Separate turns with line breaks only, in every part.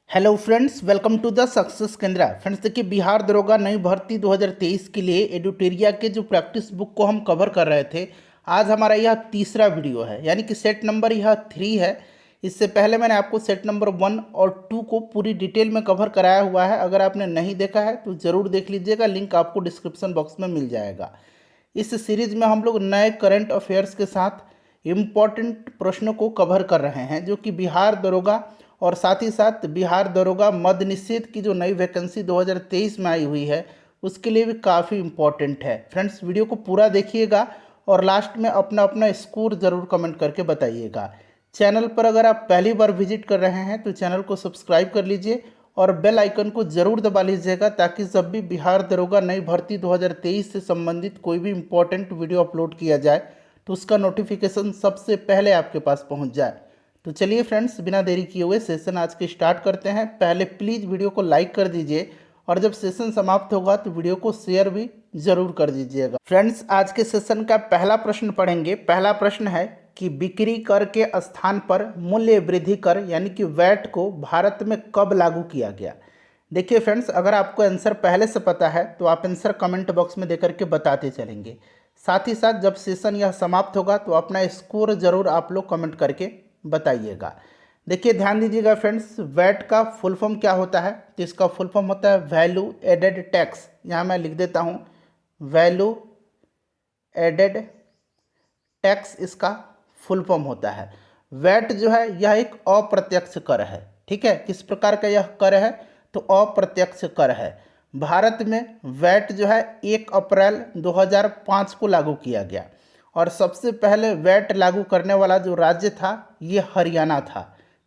Hello friends, welcome to the success केंद्र। Friends देखिए, बिहार दरोगा नई भर्ती 2023 के लिए एडुटेरिया के जो प्रैक्टिस बुक को हम कवर कर रहे थे, आज हमारा यह तीसरा वीडियो है, यानी कि सेट नंबर यह 3 है। इससे पहले मैंने आपको सेट नंबर 1 और 2 को पूरी डिटेल में कवर कराया हुआ है। अगर आपने नहीं देखा है तो ज़रूर देख लीजिएगा, लिंक आपको डिस्क्रिप्शन बॉक्स में मिल जाएगा। इस सीरीज में हम लोग नए करंट अफेयर्स के साथ इम्पॉर्टेंट प्रश्नों को कवर कर रहे हैं, जो कि बिहार दरोगा और साथ ही साथ बिहार दरोगा मद्य निषेध की जो नई वैकेंसी 2023 में आई हुई है, उसके लिए भी काफ़ी इम्पॉर्टेंट है। फ्रेंड्स, वीडियो को पूरा देखिएगा और लास्ट में अपना अपना स्कोर ज़रूर कमेंट करके बताइएगा। चैनल पर अगर आप पहली बार विजिट कर रहे हैं तो चैनल को सब्सक्राइब कर लीजिए और बेल आइकन को ज़रूर दबा लीजिएगा, ताकि जब भी बिहार दरोगा नई भर्ती 2023 से संबंधित कोई भी इम्पोर्टेंट वीडियो अपलोड किया जाए तो उसका नोटिफिकेशन सबसे पहले आपके पास पहुंच जाए। तो चलिए फ्रेंड्स, बिना देरी किए हुए सेशन आज के स्टार्ट करते हैं। पहले प्लीज़ वीडियो को लाइक कर दीजिए और जब सेशन समाप्त होगा तो वीडियो को शेयर भी ज़रूर कर दीजिएगा। फ्रेंड्स, आज के सेशन का पहला प्रश्न पढ़ेंगे। पहला प्रश्न है कि बिक्री कर के स्थान पर मूल्य वृद्धि कर यानी कि वैट को भारत में कब लागू किया गया। देखिए फ्रेंड्स, अगर आपको आंसर पहले से पता है तो आप आंसर कमेंट बॉक्स में देकर के बताते चलेंगे। साथ ही साथ जब सेशन यह समाप्त होगा तो अपना स्कोर ज़रूर आप लोग कमेंट करके बताइएगा। देखिए, ध्यान दीजिएगा फ्रेंड्स, वैट का फुल फॉर्म क्या होता है। तो इसका फुल फॉर्म होता है वैल्यू एडेड टैक्स। यहाँ मैं लिख देता हूँ, वैल्यू एडेड टैक्स इसका फुल फॉर्म होता है। वैट जो है यह एक अप्रत्यक्ष कर है। ठीक है, किस प्रकार का यह कर है? तो अप्रत्यक्ष कर है। भारत में वैट जो है 1 अप्रैल 2005 को लागू किया गया और सबसे पहले वैट लागू करने वाला जो राज्य था ये हरियाणा था।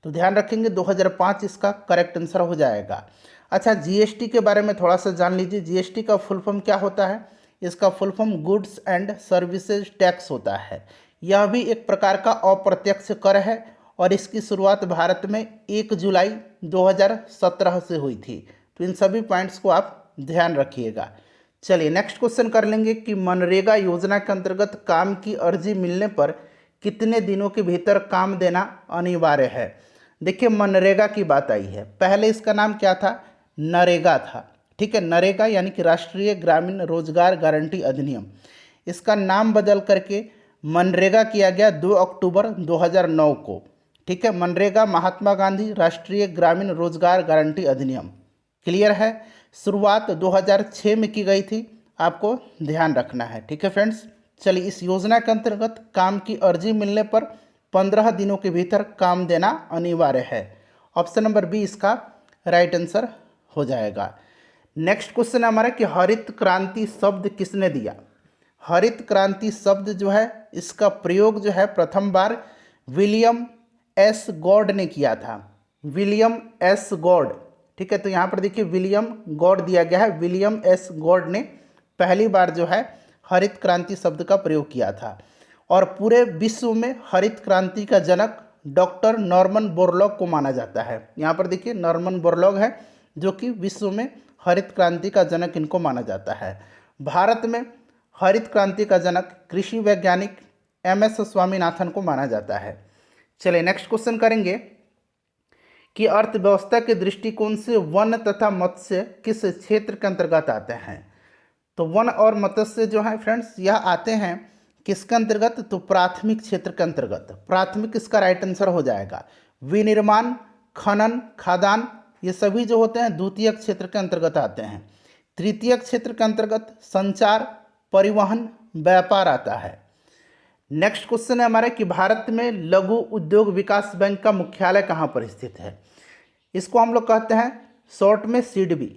तो ध्यान रखेंगे 2005 इसका करेक्ट आंसर हो जाएगा। अच्छा, जीएसटी के बारे में थोड़ा सा जान लीजिए। जीएसटी का फुल फॉर्म क्या होता है? इसका full form goods and services tax होता है। यह भी एक प्रकार का अप्रत्यक्ष कर है और इसकी शुरुआत भारत में 1 जुलाई 2017 से हुई थी। तो इन सभी पॉइंट्स को आप ध्यान रखिएगा। चलिए नेक्स्ट क्वेश्चन कर लेंगे कि मनरेगा योजना के अंतर्गत काम की अर्जी मिलने पर कितने दिनों के भीतर काम देना अनिवार्य है। देखिए, मनरेगा की बात आई है। पहले इसका नाम क्या था? नरेगा था। ठीक है, नरेगा यानी कि राष्ट्रीय ग्रामीण रोजगार गारंटी अधिनियम। इसका नाम बदल करके मनरेगा किया गया 2 अक्टूबर 2009 को। ठीक है, मनरेगा महात्मा गांधी राष्ट्रीय ग्रामीण रोजगार गारंटी अधिनियम। क्लियर है? शुरुआत 2006 में की गई थी, आपको ध्यान रखना है। ठीक है फ्रेंड्स, चलिए इस योजना के अंतर्गत काम की अर्जी मिलने पर 15 दिनों के भीतर काम देना अनिवार्य है। ऑप्शन नंबर बी इसका राइट आंसर हो जाएगा। नेक्स्ट क्वेश्चन है हमारा कि हरित क्रांति शब्द किसने दिया। हरित क्रांति शब्द जो है इसका प्रयोग जो है प्रथम बार विलियम एस गॉड ने किया था। William S God. ठीक है, तो यहाँ पर देखिए विलियम गॉड दिया गया है। विलियम एस गॉड ने पहली बार जो है हरित क्रांति शब्द का प्रयोग किया था और पूरे विश्व में हरित क्रांति का जनक डॉक्टर नॉर्मन बोरलॉग को माना जाता है। यहाँ पर देखिए नॉर्मन बोरलॉग है जो कि विश्व में हरित क्रांति का जनक इनको माना जाता है। भारत में हरित क्रांति का जनक कृषि वैज्ञानिक एम.एस. स्वामीनाथन को माना जाता है। चलिए नेक्स्ट क्वेश्चन करेंगे कि अर्थव्यवस्था के दृष्टिकोण से वन तथा मत्स्य किस क्षेत्र के अंतर्गत आते हैं। तो वन और मत्स्य जो है फ्रेंड्स यह आते हैं किसके अंतर्गत? तो प्राथमिक क्षेत्र के अंतर्गत। प्राथमिक इसका राइट आंसर हो जाएगा। विनिर्माण, खनन, खादान ये सभी जो होते हैं द्वितीयक क्षेत्र के अंतर्गत आते हैं। तृतीयक क्षेत्र के अंतर्गत संचार, परिवहन, व्यापार आता है। नेक्स्ट क्वेश्चन है हमारे कि भारत में लघु उद्योग विकास बैंक का मुख्यालय कहाँ पर स्थित है। इसको हम लोग कहते हैं शॉर्ट में सिडबी।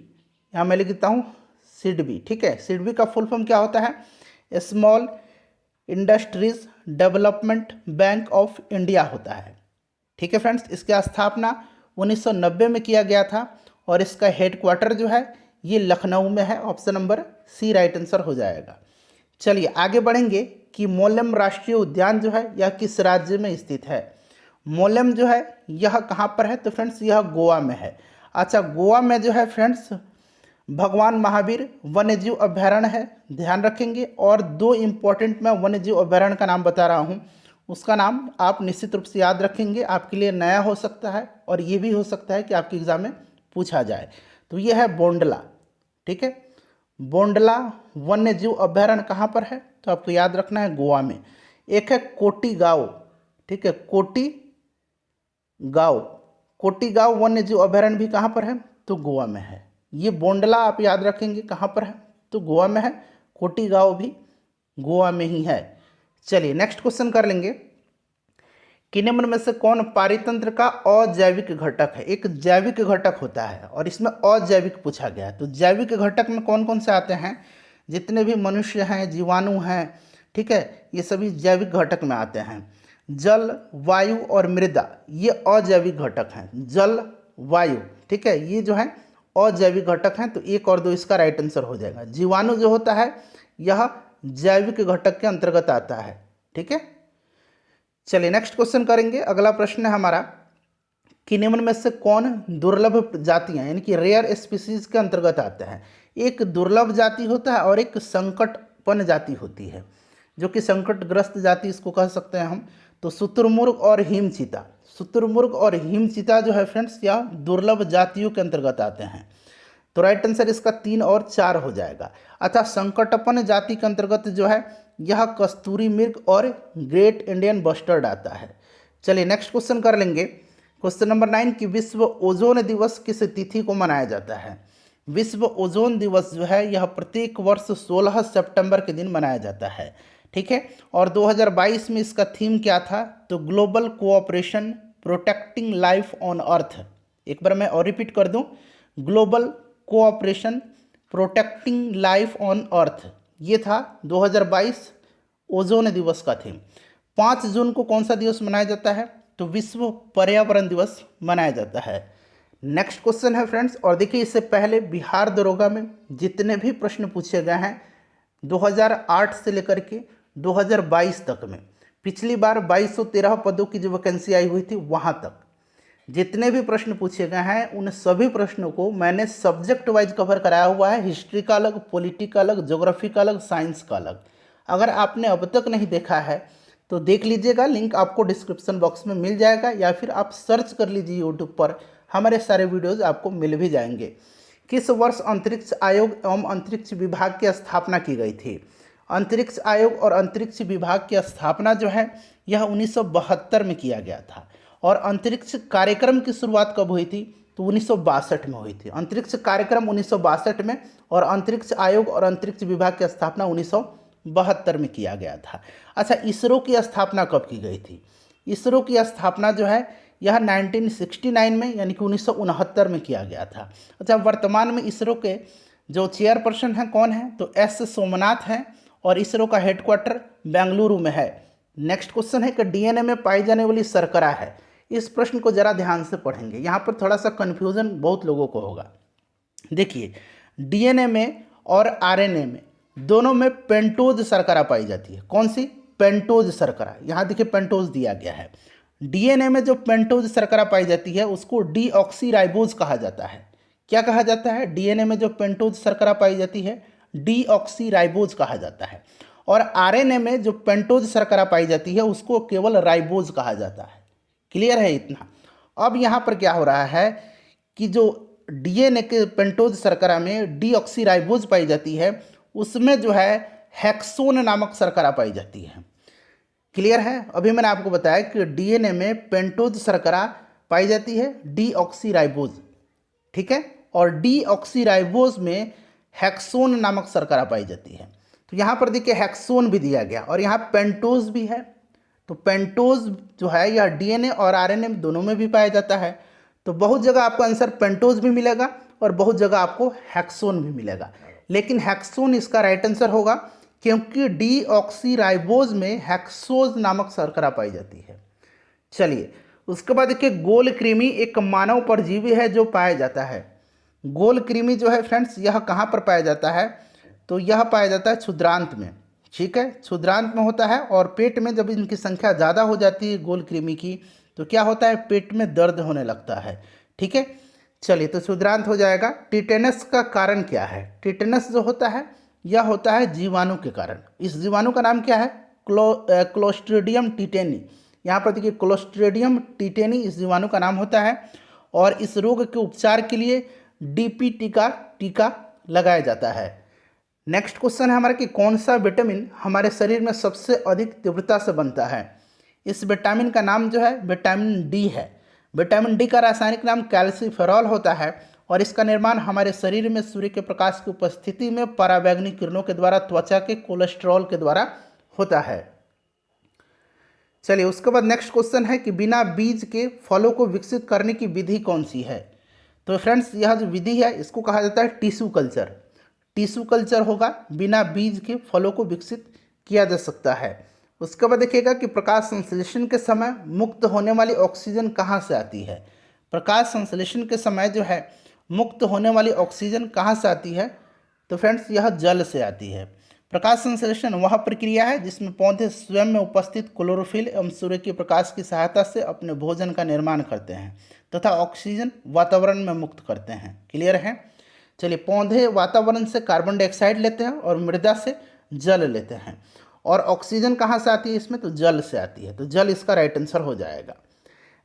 यहाँ मैं लिख देता हूँ सिडबी। ठीक है, सिडबी का फुल फॉर्म क्या होता है? Small industries development bank of India होता है। ठीक है फ्रेंड्स, इसकी स्थापना 1990 में किया गया था और इसका हेडक्वार्टर जो है ये लखनऊ में है। Option number C right answer हो जाएगा। चलिए आगे बढ़ेंगे कि मोलेम राष्ट्रीय उद्यान जो है यह किस राज्य में स्थित है। मोलेम जो है यह कहाँ पर है? तो फ्रेंड्स यह गोवा में है। अच्छा, गोवा में जो है फ्रेंड्स भगवान महावीर वन्यजीव अभयारण्य है, ध्यान रखेंगे। और 2 इम्पोर्टेंट मैं वन्यजीव अभयारण्य का नाम बता रहा हूँ, उसका नाम आप निश्चित रूप से याद रखेंगे, आपके लिए नया हो सकता है और ये भी हो सकता है कि आपके एग्ज़ाम में पूछा जाए। तो ये है बोंडला, ठीक है। बोंडला वन्य जीव अभयारण्य कहाँ पर है, तो आपको याद रखना है गोवा में। एक है कोटी गांव, ठीक है, कोटी गांव, कोटी गांव वन्य जीव अभयारण्य भी कहाँ पर है, तो गोवा में है। ये बोंडला आप याद रखेंगे कहाँ पर है, तो गोवा में है। कोटी गांव भी गोवा में ही है। चलिए नेक्स्ट क्वेश्चन कर लेंगे कि निम्न में से कौन पारितंत्र का अजैविक घटक है। एक जैविक घटक होता है और इसमें अजैविक पूछा गया है। तो जैविक घटक में कौन कौन से आते हैं, जितने भी मनुष्य हैं, जीवाणु हैं, ठीक है, ये सभी जैविक घटक में आते हैं। जल, वायु और मृदा ये अजैविक घटक हैं। जल, वायु, ठीक है, ये जो है अजैविक घटक हैं। तो 1 और 2 इसका राइट आंसर हो जाएगा। जीवाणु जो होता है यह जैविक घटक के अंतर्गत आता है, ठीक है। चलिए नेक्स्ट क्वेश्चन करेंगे। अगला प्रश्न है हमारा कि निम्न में से कौन दुर्लभ जातियां यानी कि रेयर स्पीसीज के अंतर्गत आते हैं। एक दुर्लभ जाति होता है और एक संकटपन जाति होती है, जो कि संकटग्रस्त जाति इसको कह सकते हैं हम। तो शुतुरमुर्ग और हिमचीता, शुतुरमुर्ग और हिमचीता जो है फ्रेंड्स यह दुर्लभ जातियों के अंतर्गत आते हैं। तो राइट आंसर इसका 3 और 4 हो जाएगा। अतः संकटपन जाति के अंतर्गत जो है यह कस्तूरी मृग और ग्रेट इंडियन बस्टर्ड आता है। चलिए नेक्स्ट क्वेश्चन कर लेंगे। क्वेश्चन नंबर 9 कि विश्व ओजोन दिवस किस तिथि को मनाया जाता है। विश्व ओजोन दिवस जो है यह प्रत्येक वर्ष 16 सितंबर के दिन मनाया जाता है, ठीक है। और 2022 में इसका थीम क्या था, तो global cooperation protecting life on earth. एक बार मैं और रिपीट कर दूं, global cooperation protecting life on earth, ये था 2022 ओजोन दिवस का थीम। 5 जून को कौन सा दिवस मनाया जाता है, तो विश्व पर्यावरण दिवस मनाया जाता है। नेक्स्ट क्वेश्चन है फ्रेंड्स, और देखिए इससे पहले बिहार दरोगा में जितने भी प्रश्न पूछे गए हैं 2008 से लेकर के 2022 तक में, पिछली बार 2213 पदों की जो वैकेंसी आई हुई थी वहाँ तक जितने भी प्रश्न पूछे गए हैं उन सभी प्रश्नों को मैंने सब्जेक्ट वाइज कवर कराया हुआ है। हिस्ट्री का अलग, पॉलिटी का अलग, ज्योग्राफी का अलग, साइंस का अलग। अगर आपने अब तक नहीं देखा है तो देख लीजिएगा, लिंक आपको डिस्क्रिप्शन बॉक्स में मिल जाएगा, या फिर आप सर्च कर लीजिए यूट्यूब पर, हमारे सारे वीडियोज़ आपको मिल भी जाएंगे। किस वर्ष अंतरिक्ष आयोग एवं अंतरिक्ष विभाग की स्थापना की गई थी। अंतरिक्ष आयोग और अंतरिक्ष विभाग की स्थापना जो है यह 1972 में किया गया था। और अंतरिक्ष कार्यक्रम की शुरुआत कब हुई थी, तो 1962 में हुई थी। अंतरिक्ष कार्यक्रम 1962 में और अंतरिक्ष आयोग और अंतरिक्ष विभाग की स्थापना 1972 में किया गया था। अच्छा, इसरो की स्थापना कब की गई थी। इसरो की स्थापना जो है यह 1969 में यानी कि 1969 में किया गया था। अच्छा, वर्तमान में इसरो के जो चेयरपर्सन हैं कौन है, तो एस सोमनाथ हैं और इसरो का हेडक्वार्टर बेंगलुरु में है। नेक्स्ट क्वेश्चन है कि डीएनए में पाई जाने वाली शर्करा है। इस प्रश्न को जरा ध्यान से पढ़ेंगे, यहाँ पर थोड़ा सा कन्फ्यूजन बहुत लोगों को होगा। देखिए, डीएनए में और आरएनए में दोनों में पेंटोज शर्करा पाई जाती है। कौन सी, पेंटोज शर्करा। यहाँ देखिए पेंटोज दिया गया है। डीएनए में जो पेंटोज शर्करा पाई जाती है उसको डीऑक्सीराइबोज कहा जाता है। क्या कहा जाता है, डीएनए में जो पेंटोज शर्करा पाई जाती है डीऑक्सीराइबोज कहा जाता है। और आरएनए में जो पेंटोज शर्करा पाई जाती है उसको केवल राइबोज कहा जाता है। क्लियर है इतना। अब यहाँ पर क्या हो रहा है कि जो डीएनए के पेंटोज शर्करा में डीऑक्सीराइबोज पाई जाती है उसमें जो है हेक्सोन नामक शर्करा पाई जाती है। क्लियर है। अभी मैंने आपको बताया कि डीएनए में पेंटोज शर्करा पाई जाती है डीऑक्सीराइबोज, ठीक है, और डीऑक्सीराइबोज में हेक्सोन नामक शर्करा पाई जाती है। तो यहाँ पर देखिए हेक्सोन भी दिया गया और यहाँ पेंटोज भी है। तो पेंटोज जो है यह डीएनए और आरएनए दोनों में भी पाया जाता है। तो बहुत जगह आपको आंसर पेंटोज भी मिलेगा और बहुत जगह आपको हेक्सोन भी मिलेगा, लेकिन हेक्सोन इसका राइट आंसर होगा क्योंकि डीऑक्सीराइबोज में हेक्सोज नामक शर्करा पाई जाती है। चलिए उसके बाद देखिए गोल कृमि एक मानव परजीवी है जो पाया जाता है। गोल कृमि जो है फ्रेंड्स यह कहाँ पर पाया जाता है, तो यह पाया जाता है क्षुद्रांत में, ठीक है, क्षुद्रांत में होता है। और पेट में जब इनकी संख्या ज़्यादा हो जाती है गोल कृमि की तो क्या होता है, पेट में दर्द होने लगता है, ठीक है। चलिए तो क्षुद्रांत हो जाएगा। टिटेनस का कारण क्या है, टिटेनस जो होता है यह होता है जीवाणु के कारण। इस जीवाणु का नाम क्या है, क्लोस्ट्रीडियम टिटेनी। यहाँ पर देखिए क्लोस्ट्रीडियम टिटेनी इस जीवाणु का नाम होता है और इस रोग के उपचार के लिए डीपीटी का टीका लगाया जाता है। नेक्स्ट क्वेश्चन है हमारा कि कौन सा विटामिन हमारे शरीर में सबसे अधिक तीव्रता से बनता है। इस विटामिन का नाम जो है विटामिन डी है। विटामिन डी का रासायनिक नाम कैल्सीफेरॉल होता है और इसका निर्माण हमारे शरीर में सूर्य के प्रकाश की उपस्थिति में पराबैंगनी किरणों के द्वारा त्वचा के कोलेस्ट्रॉल के द्वारा होता है। चलिए उसके बाद नेक्स्ट क्वेश्चन है कि बिना बीज के फलों को विकसित करने की विधि कौन सी है। तो फ्रेंड्स यह जो विधि है इसको कहा जाता है टिश्यू कल्चर। टिश्यू कल्चर होगा, बिना बीज के फलों को विकसित किया जा सकता है। उसके बाद देखिएगा कि प्रकाश संश्लेषण के समय मुक्त होने वाली ऑक्सीजन कहाँ से आती है। प्रकाश संश्लेषण के समय जो है मुक्त होने वाली ऑक्सीजन कहाँ से आती है, तो फ्रेंड्स यह जल से आती है। प्रकाश संश्लेषण वह प्रक्रिया है जिसमें पौधे स्वयं में उपस्थित क्लोरोफिल एवं सूर्य के प्रकाश की सहायता से अपने भोजन का निर्माण करते हैं तथा ऑक्सीजन वातावरण में मुक्त करते हैं। क्लियर है। चलिए पौधे वातावरण से कार्बन डाइऑक्साइड लेते हैं और मृदा से जल लेते हैं और ऑक्सीजन कहाँ से आती है इसमें, तो जल से आती है। तो जल इसका राइट आंसर हो जाएगा।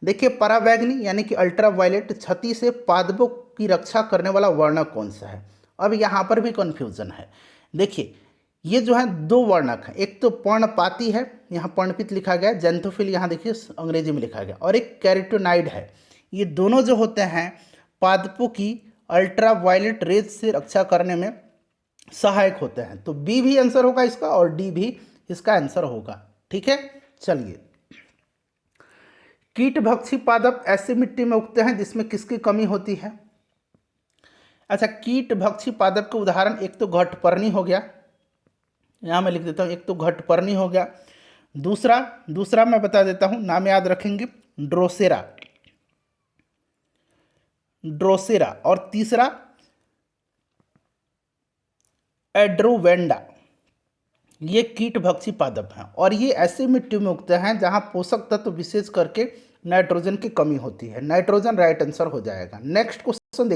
देखिए पराबैंगनी यानी कि अल्ट्रावायलेट क्षति से पादपों की रक्षा करने वाला वर्णक कौन सा है। अब यहाँ पर भी कन्फ्यूजन है। देखिए ये जो है दो वर्णक हैं, एक तो पर्णपाती है, यहाँ पर्णपित लिखा गया, जेंथोफिल यहाँ देखिए अंग्रेजी में लिखा गया, और एक कैरोटीनॉइड है। ये दोनों जो होते हैं पादपों की अल्ट्रावायलेट रेज से रक्षा करने में सहायक होते हैं। तो बी भी आंसर होगा इसका और डी भी इसका आंसर होगा। ठीक है। चलिए कीटभक्षी पादप ऐसी मिट्टी में उगते हैं जिसमें किसकी कमी होती है। अच्छा कीटभक्षी पादप के उदाहरण एक तो घटपर्णी हो गया, यहाँ मैं लिख देता हूँ, एक तो घटपर्णी हो गया, दूसरा मैं बता देता हूँ, नाम याद रखेंगे, ड्रोसेरा और तीसरा एड्रोवेंडा। ये कीटभक्षी पादप हैं और ये ऐसे मिट्टी में उगते हैं जहाँ पोषक तत्व विशेष करके नाइट्रोजन की कमी होती है। नाइट्रोजन राइट आंसर हो जाएगा। नेक्स्ट क्वेश्चन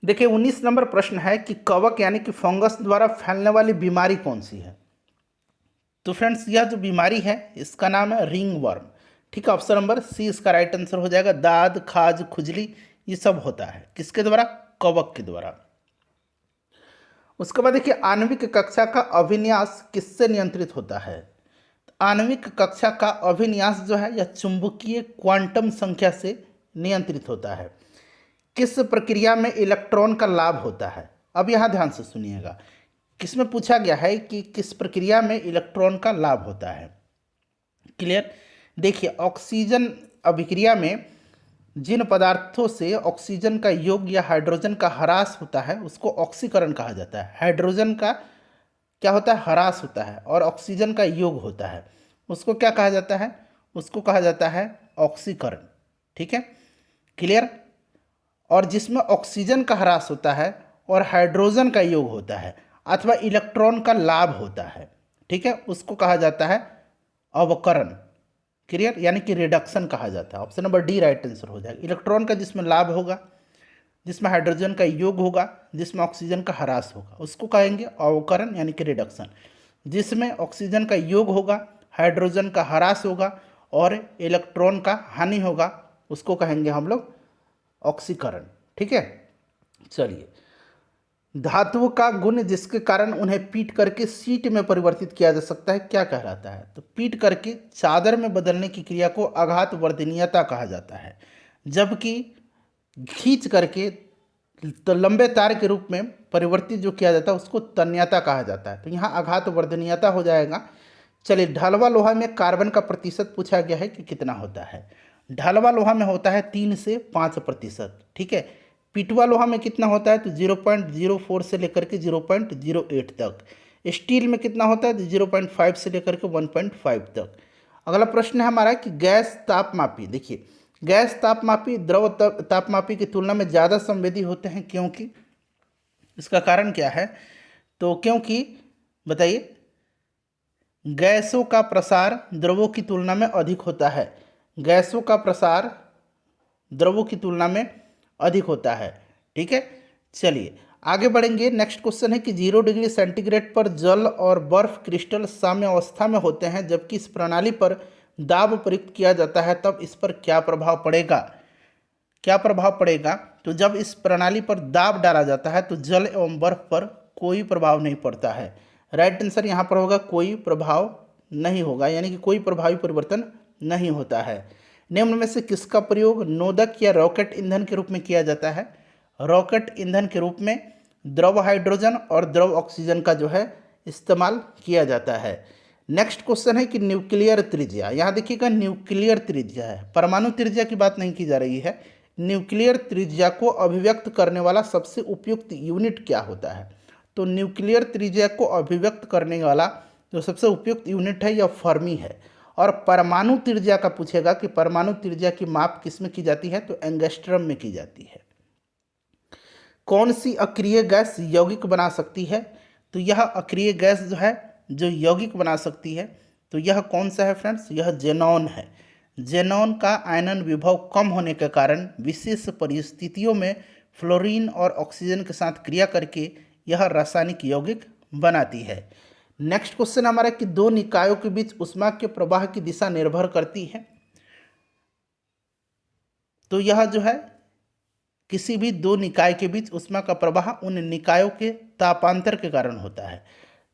देखिए 19 नंबर प्रश्न है कि कवक यानी कि फंगस द्वारा फैलने वाली बीमारी कौन सी है। तो फ्रेंड्स यह जो बीमारी है इसका नाम है रिंग वर्म। ठीक है, ऑप्शन नंबर सी इसका राइट आंसर हो जाएगा। दाद, खाज, खुजली ये सब होता है किसके द्वारा, कवक के द्वारा। उसके बाद देखिए आणविक कक्षा का अभिन्यास किससे नियंत्रित होता है। आणविक कक्षा का अभिन्यास जो है यह चुंबकीय क्वांटम संख्या से नियंत्रित होता है। किस प्रक्रिया में इलेक्ट्रॉन का लाभ होता है। अब यहाँ ध्यान से सुनिएगा, किसमें पूछा गया है कि किस प्रक्रिया में इलेक्ट्रॉन का लाभ होता है। क्लियर। देखिए ऑक्सीजन अभिक्रिया में जिन पदार्थों से ऑक्सीजन का योग या हाइड्रोजन का ह्रास होता है उसको ऑक्सीकरण कहा जाता है। हाइड्रोजन का क्या होता है, ह्रास होता है, और ऑक्सीजन का योग होता है, उसको क्या कहा जाता है, उसको कहा जाता है ऑक्सीकरण। ठीक है, क्लियर। और जिसमें ऑक्सीजन का ह्रास होता है और हाइड्रोजन का योग होता है अथवा इलेक्ट्रॉन का लाभ होता है, ठीक है, उसको कहा जाता है अवकरण। क्लियर, यानी कि रिडक्शन कहा जाता है। Option number D right answer हो जाएगा। इलेक्ट्रॉन का जिसमें लाभ होगा, जिसमें हाइड्रोजन का योग होगा, जिसमें ऑक्सीजन का ह्रास होगा, उसको कहेंगे अवकरण यानी कि रिडक्शन। जिसमें ऑक्सीजन का योग होगा, हाइड्रोजन का ह्रास होगा और इलेक्ट्रॉन का हानि होगा, उसको कहेंगे हम लोग ऑक्सीकरण। ठीक है। चलिए धातुओं का गुण जिसके कारण उन्हें पीट करके सीट में परिवर्तित किया जा सकता है क्या कहलाता है। तो पीट करके चादर में बदलने की क्रिया को आघात वर्धनीयता कहा जाता है, जबकि खींच करके तो लंबे तार के रूप में परिवर्तित जो किया जाता है उसको तन्यता कहा जाता है। तो यहाँ आघात वर्धनीयता हो जाएगा। चलिए ढलवा लोहा में कार्बन का प्रतिशत पूछा गया है कि कितना होता है। ढलवा लोहा में होता है 3 से 5%। ठीक है। पिटवा लोहा में कितना होता है, तो 0.04 से लेकर के 0.08 तक। स्टील में कितना होता है, तो 0.5 से लेकर के 1.5 तक। अगला प्रश्न है हमारा कि गैस तापमापी। देखिए गैस तापमापी द्रव तापमापी की तुलना में ज़्यादा संवेदी होते हैं, क्योंकि इसका कारण क्या है, तो क्योंकि बताइए गैसों का प्रसार द्रवों की तुलना में अधिक होता है। गैसों का प्रसार द्रवों की तुलना में अधिक होता है। ठीक है। चलिए आगे बढ़ेंगे। नेक्स्ट क्वेश्चन है कि 0 डिग्री सेंटीग्रेड पर जल और बर्फ क्रिस्टल साम्य अवस्था में होते हैं, जबकि इस प्रणाली पर दाब प्रयुक्त किया जाता है, तब इस पर क्या प्रभाव पड़ेगा? क्या प्रभाव पड़ेगा? तो जब इस प्रणाली पर दाब डाला जाता है तो जल एवं बर्फ पर कोई प्रभाव नहीं पड़ता है। राइट आंसर यहाँ पर होगा कोई प्रभाव नहीं होगा, यानी कि कोई प्रभावी परिवर्तन नहीं होता है। निम्न में से किसका प्रयोग नोदक या रॉकेट ईंधन के रूप में किया जाता है? रॉकेट ईंधन के रूप में द्रव हाइड्रोजन और द्रव ऑक्सीजन का जो है इस्तेमाल किया जाता है। नेक्स्ट क्वेश्चन है कि न्यूक्लियर त्रिज्या, यहाँ देखिएगा न्यूक्लियर त्रिज्या है, परमाणु त्रिज्या की बात नहीं की जा रही है। न्यूक्लियर त्रिज्या को अभिव्यक्त करने वाला सबसे उपयुक्त यूनिट क्या होता है? तो न्यूक्लियर त्रिज्या को अभिव्यक्त करने वाला जो सबसे उपयुक्त यूनिट है यह फर्मी है। और परमाणु त्रिज्या का पूछेगा कि परमाणु त्रिज्या की माप किस में की जाती है? तो एंगस्ट्रम में की जाती है। कौन सी अक्रिय गैस यौगिक बना सकती है? तो यह अक्रिय गैस जो है जो यौगिक बना सकती है, तो यह कौन सा है फ्रेंड्स? यह जेनॉन है। जेनॉन का आयनन विभव कम होने के कारण विशेष परिस्थितियों में फ्लोरीन और ऑक्सीजन के साथ क्रिया करके यह रासायनिक यौगिक बनाती है। नेक्स्ट क्वेश्चन हमारा कि दो निकायों के बीच ऊष्मा के प्रवाह की दिशा निर्भर करती है। तो यह जो है किसी भी दो निकाय के बीच ऊष्मा का प्रवाह उन निकायों के तापांतर के कारण होता है।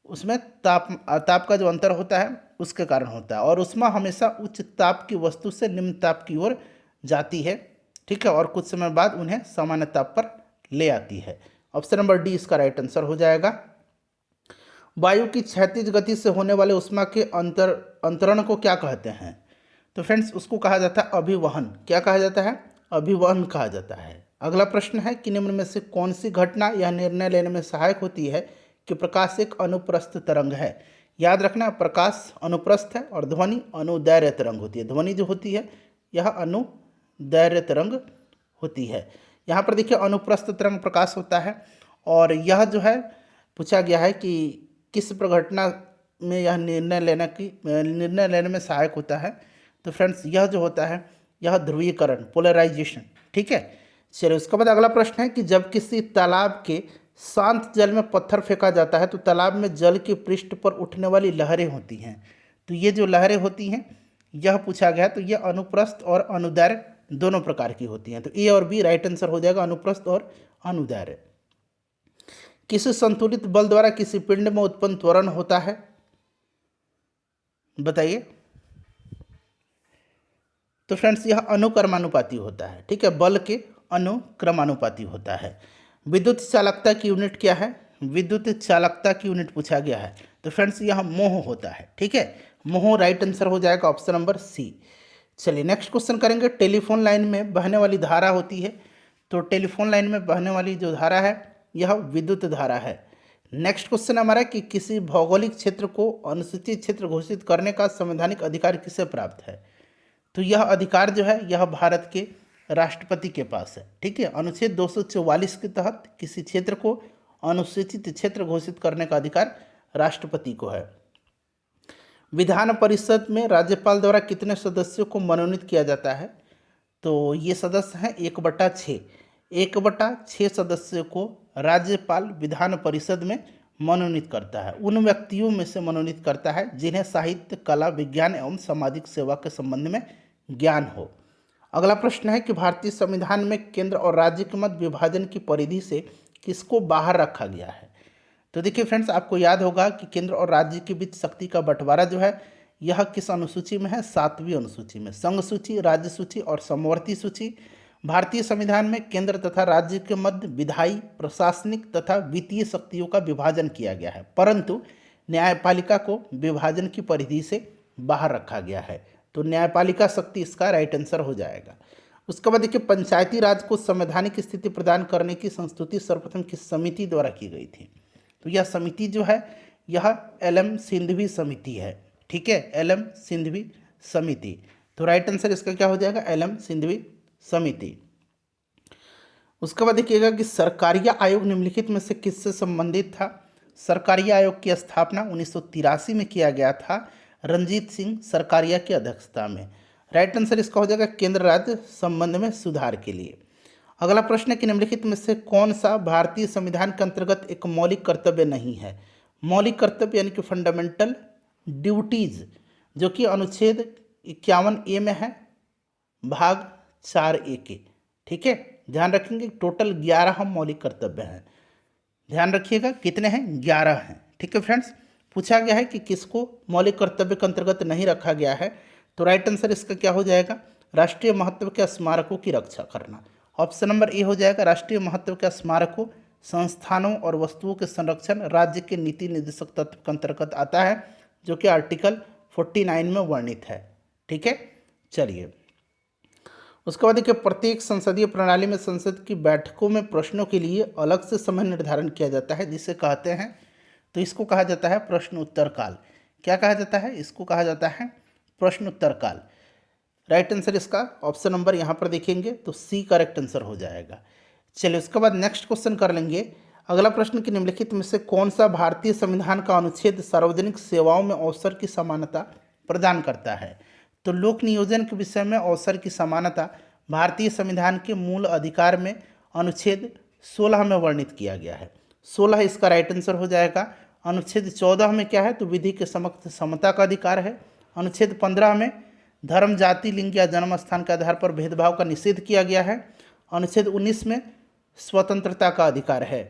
उसमें ताप का जो अंतर होता है उसके कारण होता है, और ऊष्मा हमेशा उच्च ताप की वस्तु से निम्न ताप की ओर जाती है, ठीक है, और कुछ समय बाद उन्हें सामान्य ताप पर ले आती है। ऑप्शन नंबर डी इसका राइट आंसर हो जाएगा। वायु की क्षैतिज गति से होने वाले ऊष्मा के अंतरण को क्या कहते हैं? तो फ्रेंड्स उसको कहा जाता है अभिवहन। क्या कहा जाता है? अभिवहन कहा जाता है। अगला प्रश्न है कि निम्न में से कौन सी घटना यह निर्णय लेने में सहायक होती है कि प्रकाश एक अनुप्रस्थ तरंग है? याद रखना, प्रकाश अनुप्रस्थ है और ध्वनि अनुदैर्घ्य तरंग होती है। ध्वनि जो होती है यह अनुदैर्घ्य तरंग होती है। यहाँ पर देखिए अनुप्रस्थ तरंग प्रकाश होता है, और यह जो है पूछा गया है कि किस प्रघटना में यह निर्णय लेने में सहायक होता है? तो फ्रेंड्स यह जो होता है यह ध्रुवीकरण, पोलराइजेशन, ठीक है। चलिए उसके बाद अगला प्रश्न है कि जब किसी तालाब के शांत जल में पत्थर फेंका जाता है तो तालाब में जल के पृष्ठ पर उठने वाली लहरें होती हैं। तो ये जो लहरें होती हैं यह पूछा गया है, तो ये अनुप्रस्थ और अनुदैर्घ्य दोनों प्रकार की होती हैं। तो ए और बी राइट आंसर हो जाएगा, अनुप्रस्थ और अनुदैर्घ्य। किसी संतुलित बल द्वारा किसी पिंड में उत्पन्न त्वरण होता है? बताइए। तो फ्रेंड्स यह अनुक्रमानुपाती होता है, ठीक है, बल के अनुक्रमानुपाती होता है। विद्युत चालकता की यूनिट क्या है? विद्युत चालकता की यूनिट पूछा गया है, तो फ्रेंड्स यह मोह होता है, ठीक है, मोह राइट आंसर हो जाएगा, ऑप्शन नंबर सी। चलिए नेक्स्ट क्वेश्चन करेंगे। टेलीफोन लाइन में बहने वाली धारा होती है, तो टेलीफोन लाइन में बहने वाली जो धारा है यह विद्युत धारा है। नेक्स्ट क्वेश्चन हमारा कि किसी भौगोलिक क्षेत्र को अनुसूचित क्षेत्र घोषित करने का संवैधानिक अधिकार किसे प्राप्त है? तो यह अधिकार जो है यह भारत के राष्ट्रपति के पास है, ठीक है। अनुच्छेद 244 के तहत किसी क्षेत्र को अनुसूचित क्षेत्र घोषित करने का अधिकार राष्ट्रपति को है। विधान परिषद में राज्यपाल द्वारा कितने सदस्यों को मनोनीत किया जाता है? तो ये सदस्य हैं 1/6। 1/6 सदस्यों को राज्यपाल विधान परिषद में मनोनीत करता है। उन व्यक्तियों में से मनोनीत करता है जिन्हें साहित्य, कला, विज्ञान एवं सामाजिक सेवा के संबंध में ज्ञान हो। अगला प्रश्न है कि भारतीय संविधान में केंद्र और राज्य के मध्य विभाजन की परिधि से किसको बाहर रखा गया है? तो देखिए फ्रेंड्स आपको याद होगा कि केंद्र और राज्य के बीच शक्ति का बंटवारा जो है यह किस अनुसूची में है? 7वीं अनुसूची में। संघ सूची, राज्य सूची और समवर्ती सूची। भारतीय संविधान में केंद्र तथा राज्य के मध्य विधायी, प्रशासनिक तथा वित्तीय शक्तियों का विभाजन किया गया है, परंतु न्यायपालिका को विभाजन की परिधि से बाहर रखा गया है। तो न्यायपालिका शक्ति इसका राइट आंसर हो जाएगा। उसके बाद देखिए पंचायती राज को संवैधानिक स्थिति प्रदान करने की संस्तुति सर्वप्रथम किस समिति द्वारा की गई थी? तो यह समिति जो है यह एल.एम. सिंघवी समिति है, ठीक है, एल.एम. सिंघवी समिति। तो राइट आंसर इसका क्या हो जाएगा? एल.एम. सिंघवी समिति। उसके बाद देखिएगा कि सरकारिया आयोग निम्नलिखित में से किससे संबंधित था? सरकारिया आयोग की स्थापना 1983 में किया गया था, रंजीत सिंह सरकारिया की अध्यक्षता में। राइट आंसर इसका हो जाएगा केंद्र राज्य संबंध में सुधार के लिए। अगला प्रश्न है कि निम्नलिखित में से कौन सा भारतीय संविधान के अंतर्गत एक मौलिक कर्तव्य नहीं है। मौलिक कर्तव्य यानी कि फंडामेंटल ड्यूटीज, जो कि अनुच्छेद 51A में है, भाग 4A के। ठीक है, ध्यान रखेंगे टोटल 11 हम मौलिक कर्तव्य हैं। ध्यान रखिएगा कितने हैं, 11 हैं। ठीक है फ्रेंड्स, पूछा गया है कि किसको मौलिक कर्तव्य के अंतर्गत नहीं रखा गया है, तो राइट आंसर इसका क्या हो जाएगा, राष्ट्रीय महत्व के स्मारकों की रक्षा करना। ऑप्शन नंबर ए हो जाएगा, राष्ट्रीय महत्व के स्मारकों, संस्थानों और वस्तुओं के संरक्षण राज्य के नीति निर्देशक तत्व के अंतर्गत आता है, जो कि आर्टिकल 49 में वर्णित है। ठीक है, चलिए उसके बाद देखिए, प्रत्येक संसदीय प्रणाली में संसद की बैठकों में प्रश्नों के लिए अलग से समय निर्धारण किया जाता है, जिसे कहते हैं, तो इसको कहा जाता है प्रश्न उत्तर काल। क्या कहा जाता है, इसको कहा जाता है प्रश्न उत्तर काल। राइट आंसर इसका ऑप्शन नंबर यहाँ पर देखेंगे तो सी करेक्ट आंसर हो जाएगा। चलिए उसके बाद नेक्स्ट क्वेश्चन कर लेंगे। अगला प्रश्न कि निम्नलिखित में से कौन सा भारतीय संविधान का अनुच्छेद सार्वजनिक सेवाओं में अवसर की समानता प्रदान करता है। तो लोक नियोजन के विषय में अवसर की समानता भारतीय संविधान के मूल अधिकार में अनुच्छेद 16 में वर्णित किया गया है। 16 इसका राइट आंसर हो जाएगा। अनुच्छेद 14 में क्या है, तो विधि के समक्ष समता का अधिकार है। अनुच्छेद 15 में धर्म, जाति, लिंग या जन्म स्थान के आधार पर भेदभाव का निषेध किया गया है। अनुच्छेद 19 में स्वतंत्रता का अधिकार है।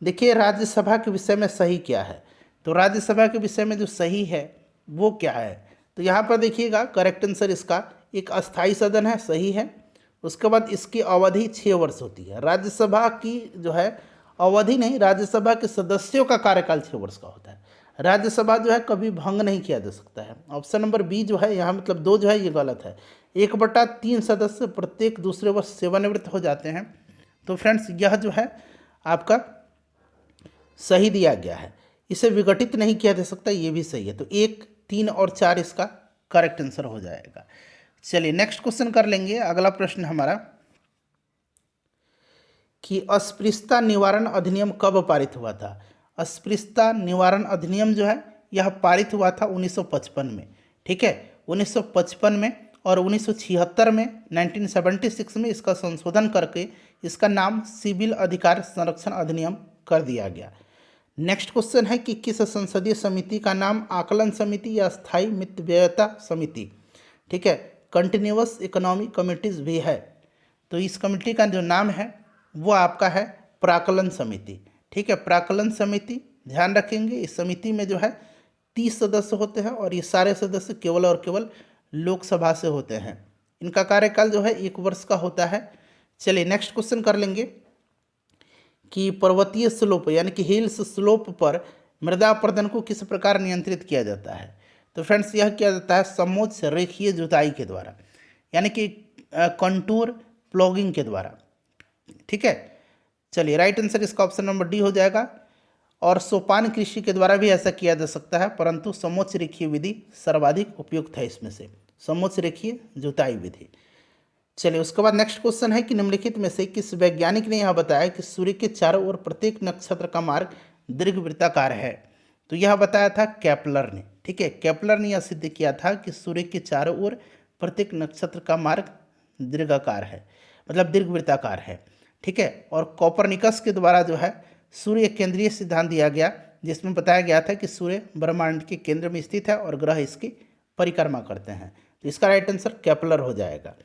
देखिए राज्यसभा के विषय में सही क्या है, तो राज्यसभा के विषय में जो सही है वो क्या है, तो यहाँ पर देखिएगा करेक्ट आंसर इसका एक अस्थायी सदन है, सही है। उसके बाद इसकी अवधि 6 वर्ष होती है। राज्यसभा की जो है अवधि नहीं, राज्यसभा के सदस्यों का कार्यकाल 6 वर्ष का होता है। राज्यसभा जो है कभी भंग नहीं किया जा सकता है। ऑप्शन नंबर बी जो है यहाँ मतलब 2 जो है ये गलत है। 1/3 सदस्य प्रत्येक दूसरे वर्ष सेवानिवृत्त हो जाते हैं। तो फ्रेंड्स यह जो है आपका सही दिया गया है, इसे विघटित नहीं किया जा सकता, ये भी सही है। तो 1, 3 और 4 इसका करेक्ट आंसर हो जाएगा। चलिए नेक्स्ट क्वेश्चन कर लेंगे। अगला प्रश्न हमारा कि अस्पृश्यता निवारण अधिनियम कब पारित हुआ था। अस्पृश्यता निवारण अधिनियम जो है यह पारित हुआ था 1955 में। ठीक है, 1955 में, और 1976 में 1976 में इसका संशोधन करके इसका नाम सिविल अधिकार संरक्षण अधिनियम कर दिया गया। नेक्स्ट क्वेश्चन है कि किस संसदीय समिति का नाम आकलन समिति या स्थायी मितव्ययता समिति, ठीक है, कंटिन्यूअस इकोनॉमिक कमिटीज भी है। तो इस कमेटी का जो नाम है वो आपका है प्राकलन समिति। ठीक है, प्राकलन समिति, ध्यान रखेंगे इस समिति में जो है 30 सदस्य होते हैं और ये सारे सदस्य केवल और केवल लोकसभा से होते हैं। इनका कार्यकाल जो है 1 वर्ष का होता है। चलिए नेक्स्ट क्वेश्चन कर लेंगे कि पर्वतीय स्लोप यानी कि हिल्स स्लोप पर मृदा अपरदन को किस प्रकार नियंत्रित किया जाता है। तो फ्रेंड्स यह किया जाता है समोच्च रेखीय जुताई के द्वारा, यानी कि कंटूर प्लॉगिंग के द्वारा। ठीक है, चलिए राइट आंसर इसका ऑप्शन नंबर डी हो जाएगा। और सोपान कृषि के द्वारा भी ऐसा किया जा सकता है, परंतु समोच्च रेखीय विधि सर्वाधिक उपयुक्त है इसमें से, समोच्च रेखीय जुताई विधि। चलिए उसके बाद नेक्स्ट क्वेश्चन है कि निम्नलिखित में से किस वैज्ञानिक ने यह बताया कि सूर्य के चारों ओर प्रत्येक नक्षत्र का मार्ग दीर्घवृत्ताकार है। तो यह बताया था केपलर ने। ठीक है, केपलर ने यह सिद्ध किया था कि सूर्य के चारों ओर प्रत्येक नक्षत्र का मार्ग दीर्घाकार है, मतलब दीर्घवृत्ताकार है। ठीक है, और कोपरनिकस के द्वारा जो है सूर्य केंद्रीय सिद्धांत दिया गया, जिसमें बताया गया था कि सूर्य ब्रह्मांड के केंद्र में स्थित है और ग्रह इसकी परिक्रमा करते हैं। तो इसका राइट आंसर केपलर हो जाएगा।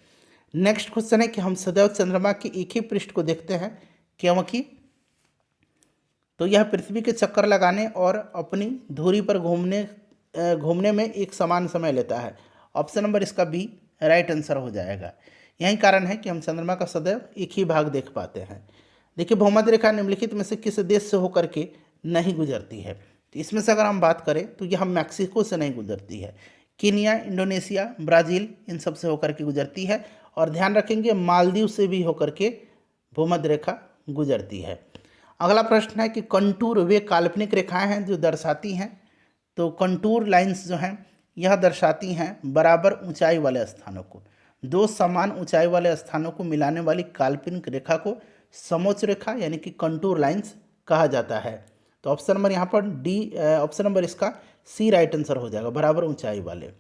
नेक्स्ट क्वेश्चन है कि हम सदैव चंद्रमा के एक ही पृष्ठ को देखते हैं, क्योंकि तो यह पृथ्वी के चक्कर लगाने और अपनी धुरी पर घूमने में एक समान समय लेता है। ऑप्शन नंबर इसका बी राइट आंसर हो जाएगा। यही कारण है कि हम चंद्रमा का सदैव एक ही भाग देख पाते हैं। देखिए भूमध्य रेखा निम्नलिखित में से किस देश से होकर के नहीं गुजरती है। तो इसमें से अगर हम बात करें तो यह मैक्सिको से नहीं गुजरती है, कीनिया, इंडोनेशिया, ब्राज़ील इन सब से होकर के गुजरती है। और ध्यान रखेंगे मालदीव से भी होकर के भूमध्य रेखा गुजरती है। अगला प्रश्न है कि कंटूर वे काल्पनिक रेखाएं हैं जो दर्शाती हैं, तो कंटूर लाइंस जो हैं यह दर्शाती हैं बराबर ऊंचाई वाले स्थानों को, 2 समान ऊंचाई वाले स्थानों को मिलाने वाली काल्पनिक रेखा को समोच्च रेखा यानी कि कंटूर लाइंस कहा जाता है। तो ऑप्शन नंबर यहाँ पर डी, ऑप्शन नंबर इसका सी राइट आंसर हो जाएगा, बराबर ऊंचाई वाले।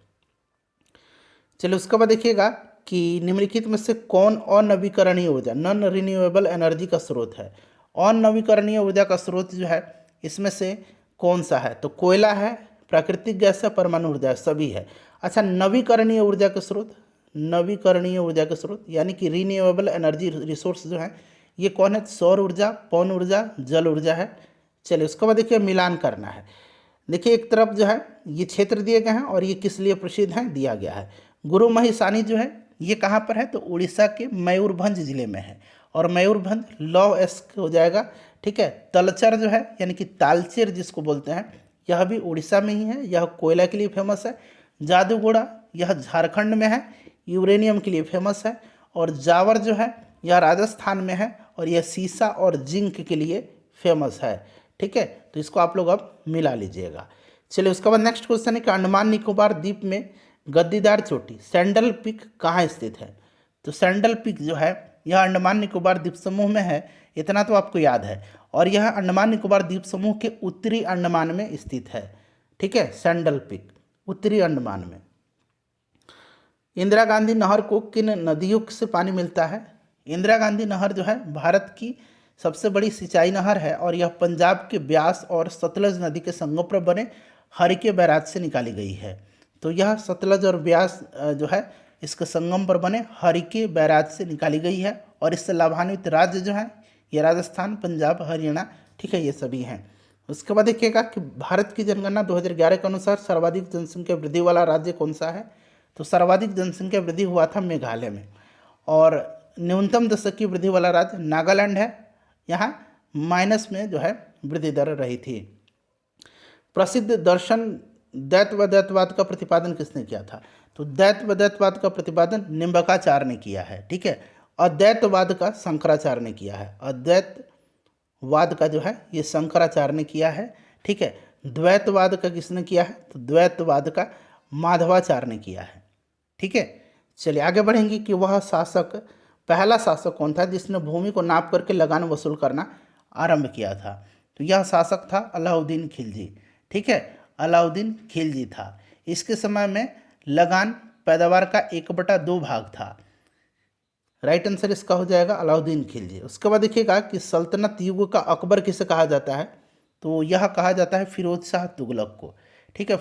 चलिए उसके बाद देखिएगा कि निम्नलिखित में से कौन अनवीकरणीय ऊर्जा नॉन रिन्यूएबल एनर्जी का स्रोत है। अनवीकरणीय ऊर्जा का स्रोत जो है इसमें से कौन सा है, तो कोयला है, प्राकृतिक गैस है, परमाणु ऊर्जा है, सभी है। अच्छा, नवीकरणीय ऊर्जा के स्रोत, नवीकरणीय ऊर्जा के स्रोत यानी कि रिन्यूएबल एनर्जी रिसोर्स जो है ये कौन है, सौर ऊर्जा, पवन ऊर्जा, जल ऊर्जा है। चलिए उसके बाद देखिए मिलान करना है। देखिए एक तरफ जो है ये क्षेत्र दिए गए हैं और ये किस लिए प्रसिद्ध हैं दिया गया है। गुरु महिसानी जो है ये कहाँ पर है, तो उड़ीसा के मयूरभंज जिले में है और मयूरभंज लौ एस्क हो जाएगा। ठीक है, तलचर जो है यानी कि तालचेर जिसको बोलते हैं यह भी उड़ीसा में ही है, यह कोयला के लिए फेमस है। जादूगोड़ा यह झारखंड में है, यूरेनियम के लिए फेमस है। और जावर जो है यह राजस्थान में है और यह सीसा और जिंक के लिए फेमस है। ठीक है, तो इसको आप लोग अब मिला लीजिएगा। चलिए उसके बाद नेक्स्ट क्वेश्चन है कि अंडमान निकोबार द्वीप में गद्दीदार चोटी सैंडल पीक कहाँ स्थित है। तो सैंडल पीक जो है यह अंडमान निकोबार द्वीप समूह में है, इतना तो आपको याद है। और यह अंडमान निकोबार द्वीप समूह के उत्तरी अंडमान में स्थित है। ठीक है, सैंडल पीक उत्तरी अंडमान में। इंदिरा गांधी नहर को किन नदियों से पानी मिलता है। इंदिरा गांधी नहर जो है भारत की सबसे बड़ी सिंचाई नहर है और यह पंजाब के ब्यास और सतलज नदी के संगम पर बने हरिके बैराज से निकाली गई है। तो यह सतलज और ब्यास जो है इसके संगम पर बने हरिके बैराज से निकाली गई है और इससे लाभान्वित राज्य जो है ये राजस्थान, पंजाब, हरियाणा, ठीक है, ये सभी हैं। उसके बाद देखिएगा कि भारत की जनगणना 2011 के अनुसार सर्वाधिक जनसंख्या वृद्धि वाला राज्य कौन सा है। तो सर्वाधिक जनसंख्या वृद्धि हुआ था मेघालय में और न्यूनतम दशकीय वृद्धि वाला राज्य नागालैंड है, यहाँ माइनस में जो है वृद्धि दर रही थी। प्रसिद्ध दर्शन द्वैत व द्वैतवाद का प्रतिपादन किसने किया था। तो द्वैत व द्वैतवाद का प्रतिपादन निम्बकाचार्य ने किया है। ठीक है, अद्वैतवाद का शंकराचार्य ने किया है, अद्वैतवाद का जो है ये शंकराचार्य ने किया है। ठीक है, द्वैतवाद का किसने किया है, तो द्वैतवाद का माधवाचार्य ने किया है। ठीक है, चलिए आगे बढ़ेंगे कि वह शासक, पहला शासक कौन था जिसने भूमि को नाप करके लगान वसूल करना आरंभ किया था। तो यह शासक था अलाउद्दीन खिलजी। ठीक है, अलाउद्दीन खिलजी था। इसके समय में लगान पैदावार का 1/2 भाग था। राइट आंसर इसका हो जाएगा अलाउद्दीन खिलजी। उसके बाद देखिएगा कि सल्तनत युग का अकबर किसे कहा जाता है। तो यह कहा जाता है फिरोज शाह तुगलक को। ठीक है,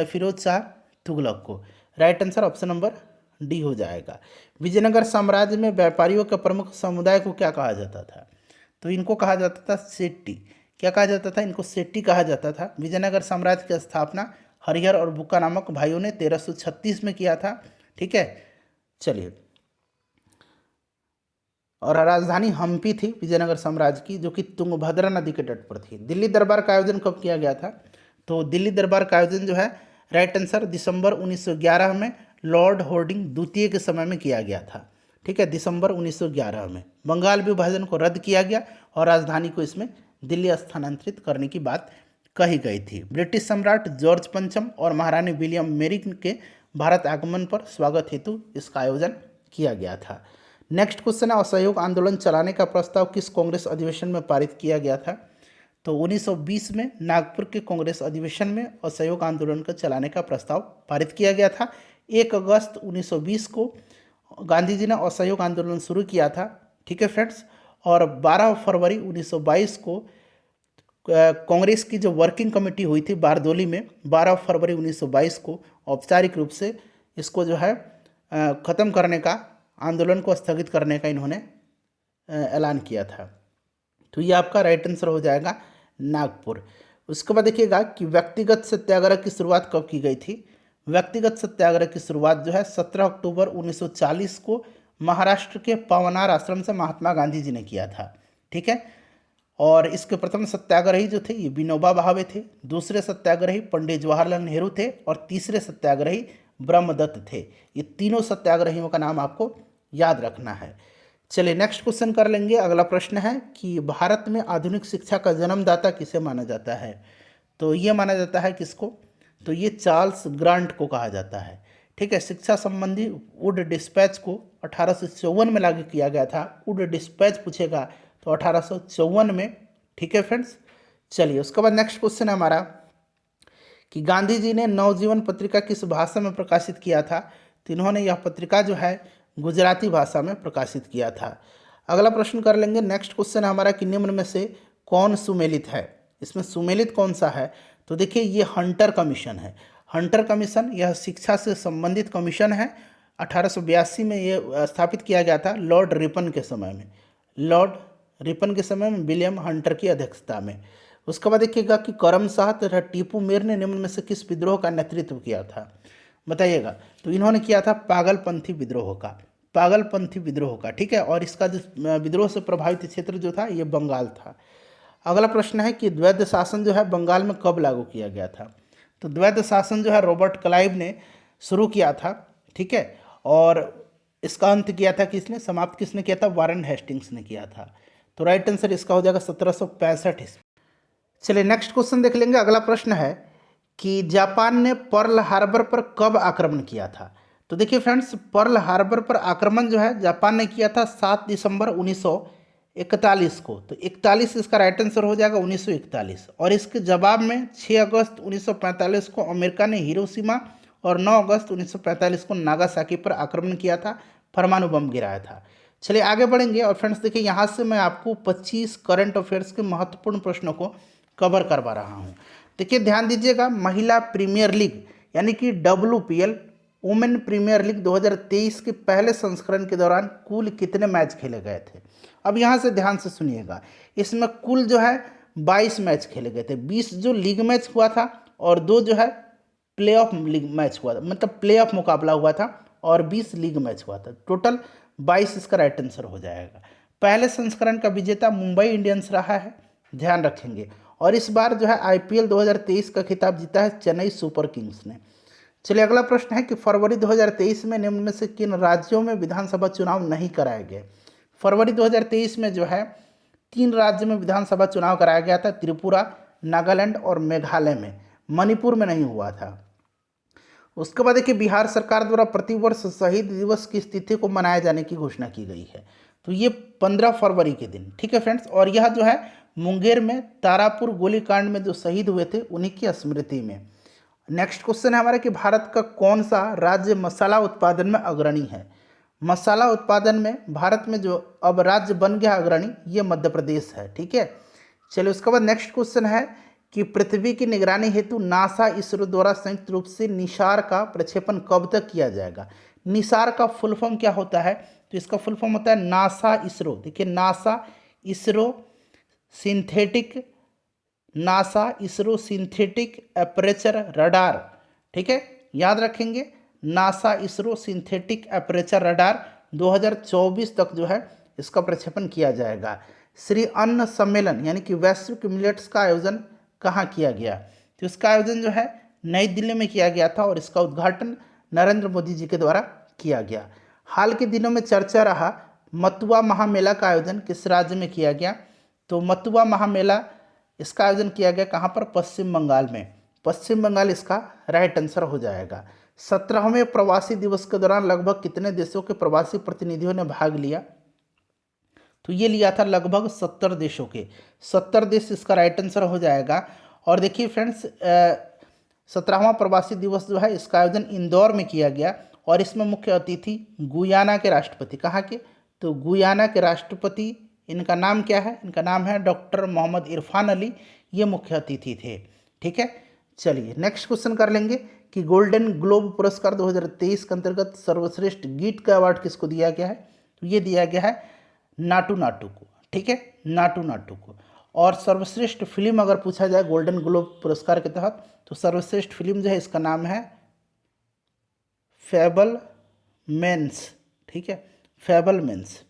फिरोज शाह तुगलक को। Right answer option number D हो जाएगा। विजयनगर साम्राज्य में व्यापारियों के प्रमुख समुदाय को क्या कहा जाता था। तो इनको कहा जाता था सेट्टी। क्या कहा जाता था, इनको सेट्टी कहा जाता था। विजयनगर साम्राज्य की स्थापना हरिहर और बुक्का नामक भाइयों ने 1336 में किया था। ठीक है, चलिए, और राजधानी हम्पी थी विजयनगर साम्राज्य की, जो कि तुंगभद्रा नदी के तट पर थी। दिल्ली दरबार का आयोजन कब किया गया था। तो दिल्ली दरबार का आयोजन जो है राइट आंसर दिसंबर 1911 में लॉर्ड हार्डिंग द्वितीय के समय में किया गया था। ठीक है, दिसंबर 1911 में बंगाल विभाजन को रद्द किया गया और राजधानी को इसमें दिल्ली स्थानांतरित करने की बात कही गई थी। ब्रिटिश सम्राट जॉर्ज पंचम और महारानी विलियम मेरी के भारत आगमन पर स्वागत हेतु इसका आयोजन किया गया था। नेक्स्ट क्वेश्चन है, असहयोग आंदोलन चलाने का प्रस्ताव किस कांग्रेस अधिवेशन में पारित किया गया था। तो 1920 में नागपुर के कांग्रेस अधिवेशन में असहयोग आंदोलन को चलाने का प्रस्ताव पारित किया गया था। 1 अगस्त 1920 को गांधी जी ने असहयोग आंदोलन शुरू किया था। ठीक है फ्रेंड्स, और 12 फरवरी 1922 को कांग्रेस की जो वर्किंग कमेटी हुई थी बारदोली में, 12 फरवरी 1922 को औपचारिक रूप से इसको जो है ख़त्म करने का, आंदोलन को स्थगित करने का इन्होंने ऐलान किया था। तो ये आपका राइट आंसर हो जाएगा नागपुर। उसके बाद देखिएगा कि व्यक्तिगत सत्याग्रह की शुरुआत कब की गई थी। व्यक्तिगत सत्याग्रह की शुरुआत जो है 17 अक्टूबर 1940 को महाराष्ट्र के पवनार आश्रम से महात्मा गांधी जी ने किया था। ठीक है, और इसके प्रथम सत्याग्रही जो थे ये विनोबा भावे थे, दूसरे सत्याग्रही पंडित जवाहरलाल नेहरू थे और तीसरे सत्याग्रही ब्रह्मदत्त थे। ये तीनों सत्याग्रहियों का नाम आपको याद रखना है। चलिए नेक्स्ट क्वेश्चन कर लेंगे। अगला प्रश्न है कि भारत में आधुनिक शिक्षा का जन्मदाता किसे माना जाता है। तो ये माना जाता है किसको, तो ये चार्ल्स ग्रांट को कहा जाता है। ठीक है, शिक्षा संबंधी वुड डिस्पैच को 1854 में लागू किया गया था। वुड डिस्पैच पूछेगा तो 1854 में। ठीक है फ्रेंड्स, चलिए उसके बाद नेक्स्ट क्वेश्चन है हमारा कि गांधी जी ने नवजीवन पत्रिका किस भाषा में प्रकाशित किया था। तो इन्होंने यह पत्रिका जो है गुजराती भाषा में प्रकाशित किया था। अगला प्रश्न कर लेंगे। नेक्स्ट क्वेश्चन है हमारा कि निम्न में से कौन सुमेलित है। इसमें सुमेलित कौन सा है, तो देखिए ये हंटर कमीशन है। हंटर कमीशन यह शिक्षा से संबंधित कमीशन है। 1882 में ये स्थापित किया गया था लॉर्ड रिपन के समय में। लॉर्ड रिपन के समय में विलियम हंटर की अध्यक्षता में। उसके बाद देखिएगा कि करम शाह तथा टीपू मीर ने निम्न में से किस विद्रोह का नेतृत्व किया था, बताइएगा। तो इन्होंने किया था पागलपंथी विद्रोह का, पागलपंथी विद्रोह का, ठीक है। और इसका जो विद्रोह से प्रभावित क्षेत्र जो था ये बंगाल था। अगला प्रश्न है कि द्वैध शासन जो है बंगाल में कब लागू किया गया था। तो द्वैध शासन जो है रॉबर्ट क्लाइव ने शुरू किया था, ठीक है। और इसका अंत किया था किसने, समाप्त किसने किया था, वारेन हेस्टिंग्स ने किया था। तो राइट आंसर इसका हो जाएगा 1765 ईस्वी। चलिए नेक्स्ट क्वेश्चन देख लेंगे। अगला प्रश्न है कि जापान ने पर्ल हार्बर पर कब आक्रमण किया था। तो देखिए फ्रेंड्स, पर्ल हार्बर पर आक्रमण जो है जापान ने किया था 7 दिसंबर 1941 को। तो 41 इसका राइट आंसर हो जाएगा, 1941। और इसके जवाब में 6 अगस्त 1945 को अमेरिका ने हिरोशिमा और 9 अगस्त 1945 को नागासाकी पर आक्रमण किया था, परमाणु बम गिराया था। चलिए आगे बढ़ेंगे। और फ्रेंड्स देखिए यहाँ से मैं आपको 25 करंट अफेयर्स के महत्वपूर्ण प्रश्नों को कवर करवा रहा हूँ। देखिए ध्यान दीजिएगा, महिला प्रीमियर लीग यानी कि WPL वुमेन प्रीमियर लीग 2023 के पहले संस्करण के दौरान कुल कितने मैच खेले गए थे। अब यहाँ से ध्यान से सुनिएगा, इसमें कुल जो है 22 मैच खेले गए थे। 20 जो लीग मैच हुआ था और 2 जो है प्ले ऑफ लीग मैच हुआ था, मतलब प्ले ऑफ मुकाबला हुआ था, और 20 लीग मैच हुआ था। टोटल 22 इसका राइट आंसर हो जाएगा। पहले संस्करण का विजेता मुंबई इंडियंस रहा है, ध्यान रखेंगे। और इस बार जो है IPL 2023 का खिताब जीता है चेन्नई सुपर किंग्स ने। चलिए अगला प्रश्न है कि फरवरी 2023 में निम्न में से किन राज्यों में विधानसभा चुनाव नहीं कराए गए। फरवरी 2023 में जो है 3 राज्य में विधानसभा चुनाव कराया गया था, त्रिपुरा, नागालैंड और मेघालय में। मणिपुर में नहीं हुआ था। उसके बाद देखिए बिहार सरकार द्वारा प्रतिवर्ष शहीद दिवस की तिथि को मनाए जाने की घोषणा की गई है। तो ये 15 फरवरी के दिन, ठीक है फ्रेंड्स। और यह जो है मुंगेर में तारापुर गोलीकांड में जो शहीद हुए थे उन्हीं की स्मृति में। नेक्स्ट क्वेश्चन है हमारा कि भारत का कौन सा राज्य मसाला उत्पादन में अग्रणी है। मसाला उत्पादन में भारत में जो अब राज्य बन गया अग्रणी, ये मध्य प्रदेश है, ठीक है। चलिए उसके बाद नेक्स्ट क्वेश्चन है कि पृथ्वी की निगरानी हेतु नासा इसरो द्वारा संयुक्त रूप से निसार का प्रक्षेपण कब तक किया जाएगा। निसार का फुल फॉर्म क्या होता है, तो इसका फुल फॉर्म होता है नासा इसरो। देखिए NASA ISRO synthetic aperture radar, ठीक है, याद रखेंगे। NASA ISRO synthetic aperture radar 2024 तक जो है इसका प्रक्षेपण किया जाएगा। श्री अन्न सम्मेलन यानी कि वैश्विक मिलेट्स का आयोजन कहाँ किया गया, तो इसका आयोजन जो है नई दिल्ली में किया गया था और इसका उद्घाटन नरेंद्र मोदी जी के द्वारा किया गया। हाल के दिनों में चर्चा रहा मथुआ महामेला का आयोजन किस राज्य में किया गया। तो मथुआ महामेला इसका आयोजन किया गया कहाँ पर, पश्चिम बंगाल में। पश्चिम बंगाल इसका राइट आंसर हो जाएगा। 17वें प्रवासी दिवस के दौरान लगभग कितने देशों के प्रवासी प्रतिनिधियों ने भाग लिया, तो ये लिया था लगभग 70 देशों के। 70 देश इसका राइट आंसर हो जाएगा। और देखिए फ्रेंड्स 17वां प्रवासी दिवस जो है इसका आयोजन इंदौर में किया गया और इसमें मुख्य अतिथि गुयाना के राष्ट्रपति, कहाँ के, तो गुयाना के राष्ट्रपति, इनका नाम क्या है, इनका नाम है डॉक्टर मोहम्मद इरफान अली, ये मुख्य अतिथि थे, ठीक है। चलिए नेक्स्ट क्वेश्चन कर लेंगे कि गोल्डन ग्लोब पुरस्कार 2023 के अंतर्गत सर्वश्रेष्ठ गीत का अवार्ड किसको दिया गया है, तो ये दिया गया है नाटू नाटू को, ठीक है, नाटू नाटू को। और सर्वश्रेष्ठ फिल्म अगर पूछा जाए गोल्डन ग्लोब पुरस्कार के तहत, तो सर्वश्रेष्ठ फिल्म जो है इसका नाम है फैबलमैन्स, ठीक है, फैबलमैन्स।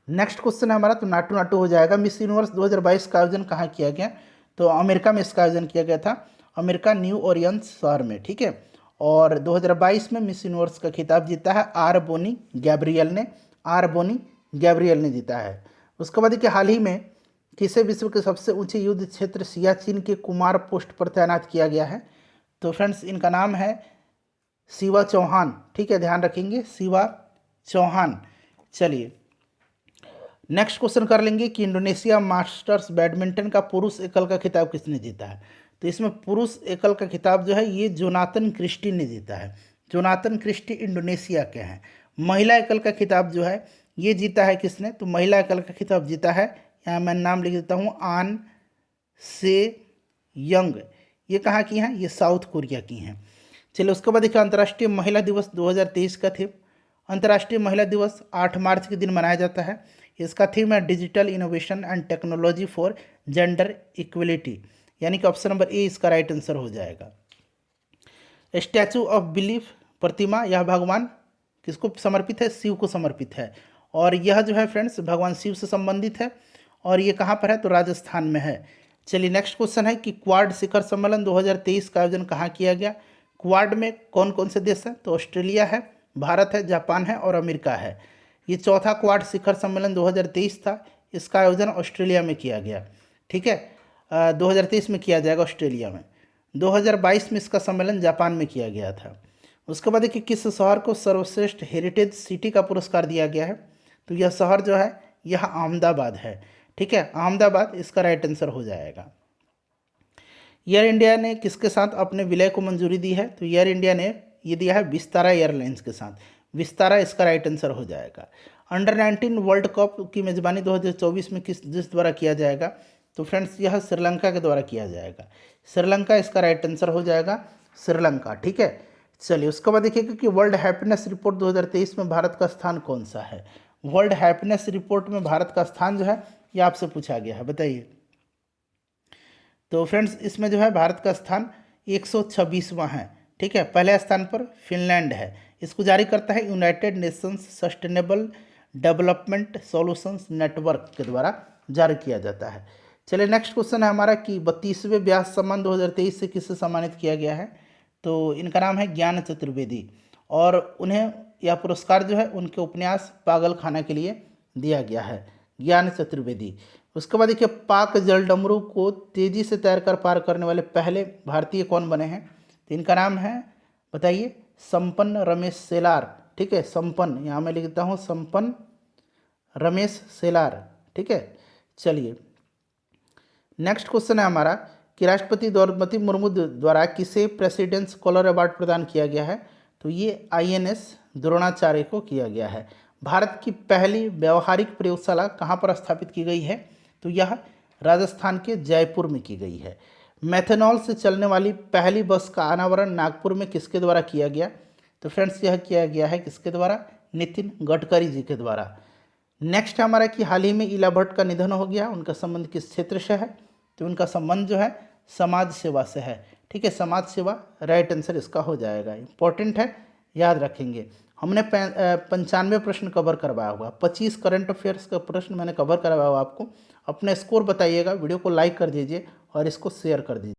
नेक्स्ट क्वेश्चन है हमारा, तो नाटू नाटू हो जाएगा। मिस यूनिवर्स 2022 का आयोजन कहाँ किया गया, तो अमेरिका में इसका आयोजन किया गया था, अमेरिका न्यू ओरियंस शहर में, ठीक है। और 2022 में मिस यूनिवर्स का खिताब जीता है आर बोनी गैब्रियल ने जीता है। उसके बाद देखिए हाल ही में किसे विश्व के सबसे ऊंचे युद्ध क्षेत्र सियाचिन के कुमार पोस्ट पर तैनात किया गया है, तो फ्रेंड्स इनका नाम है शिवा चौहान, ठीक है, ध्यान रखेंगे, शिवा चौहान। चलिए नेक्स्ट क्वेश्चन कर लेंगे कि इंडोनेशिया मास्टर्स बैडमिंटन का पुरुष एकल का खिताब किसने जीता है। तो इसमें पुरुष एकल का खिताब जो है ये जोनाथन क्रिस्टी ने जीता है। जोनाथन क्रिस्टी इंडोनेशिया के हैं महिला एकल का खिताब जो है ये जीता है किसने, तो महिला एकल का खिताब जीता है, यहाँ मैं नाम लिख देता हूँ, आन से यंग। ये कहाँ की हैं, ये साउथ कोरिया की हैं। चलिए उसके बाद देखिए अंतर्राष्ट्रीय महिला दिवस 2023 का थीम। अंतर्राष्ट्रीय महिला दिवस 8 मार्च के दिन मनाया जाता है। इसका थीम है digital innovation and technology for gender equality, यानी कि ऑप्शन नंबर ए इसका राइट आंसर हो जाएगा। स्टैचू ऑफ बिलीफ, प्रतिमा, यह भगवान किसको समर्पित है, शिव को समर्पित है, और यह जो है फ्रेंड्स भगवान शिव से संबंधित है, और ये कहाँ पर है, तो राजस्थान में है। चलिए नेक्स्ट क्वेश्चन है कि क्वाड शिखर सम्मेलन 2023 का आयोजन कहाँ किया गया। क्वाड में कौन कौन से देश हैं, तो ऑस्ट्रेलिया है, भारत है, जापान है और अमेरिका है। ये चौथा क्वाड शिखर सम्मेलन 2023 था, इसका आयोजन ऑस्ट्रेलिया में किया गया। ठीक है, 2023 में किया जाएगा ऑस्ट्रेलिया में। 2022 में इसका सम्मेलन जापान में किया गया था। उसके बाद देखिए किस शहर को सर्वश्रेष्ठ हेरिटेज सिटी का पुरस्कार दिया गया है, तो यह शहर जो है यह अहमदाबाद है। ठीक है, अहमदाबाद इसका राइट आंसर हो जाएगा। एयर इंडिया ने किसके साथ अपने विलय को मंजूरी दी है, तो एयर इंडिया ने ये दिया है विस्तारा एयरलाइंस के साथ। विस्तारा इसका राइट आंसर हो जाएगा। अंडर 19 वर्ल्ड कप की मेजबानी 2024 में जिस द्वारा किया जाएगा, तो फ्रेंड्स यह श्रीलंका के द्वारा किया जाएगा। श्रीलंका इसका राइट आंसर हो जाएगा, श्रीलंका। ठीक है, चलिए उसके बाद देखिएगा कि वर्ल्ड हैप्पीनेस रिपोर्ट 2023 में भारत का स्थान कौन सा है। वर्ल्ड हैप्पीनेस रिपोर्ट में भारत का स्थान जो है ये आपसे पूछा गया है, बताइए। तो फ्रेंड्स इसमें जो है भारत का स्थान 126वां है। ठीक है, पहले स्थान पर फिनलैंड है। इसको जारी करता है United Nations sustainable development solutions network के द्वारा जारी किया जाता है। चलिए नेक्स्ट क्वेश्चन है हमारा कि 32वें व्यास सम्मान 2023 से किससे सम्मानित किया गया है, तो इनका नाम है ज्ञान चतुर्वेदी, और उन्हें यह पुरस्कार जो है उनके उपन्यास पागल खाना के लिए दिया गया है, ज्ञान चतुर्वेदी। उसके बाद देखिए पाक जलडमरू को तेजी से तैरकर पार करने वाले पहले भारतीय कौन बने हैं, तो इनका नाम है, बताइए, संपन्न रमेश सेलार। ठीक है, संपन्न, यहाँ मैं लिखता हूँ संपन्न रमेश सेलार। ठीक है, चलिए नेक्स्ट क्वेश्चन है हमारा कि राष्ट्रपति द्रौपदी मुर्मू द्वारा किसे प्रेसिडेंस स्कॉलर अवार्ड प्रदान किया गया है, तो ये INS द्रोणाचार्य को किया गया है। भारत की पहली व्यवहारिक प्रयोगशाला कहाँ पर स्थापित की गई है, तो यह राजस्थान के जयपुर में की गई है। मैथनॉल से चलने वाली पहली बस का अनावरण नागपुर में किसके द्वारा किया गया, तो फ्रेंड्स यह किया गया है किसके द्वारा, नितिन गडकरी जी के द्वारा। नेक्स्ट हमारा कि हाल ही में इला भट्ट का निधन हो गया, उनका संबंध किस क्षेत्र से है, तो उनका संबंध जो है समाज सेवा से है। ठीक है, समाज सेवा राइट आंसर इसका हो जाएगा। इंपॉर्टेंट है, याद रखेंगे। हमने 95 प्रश्न कवर करवाया हुआ, 25 करंट अफेयर्स का प्रश्न मैंने कवर करवाया हुआ आपको। अपने स्कोर बताइएगा, वीडियो को लाइक कर दीजिए और इसको शेयर कर दीजिए।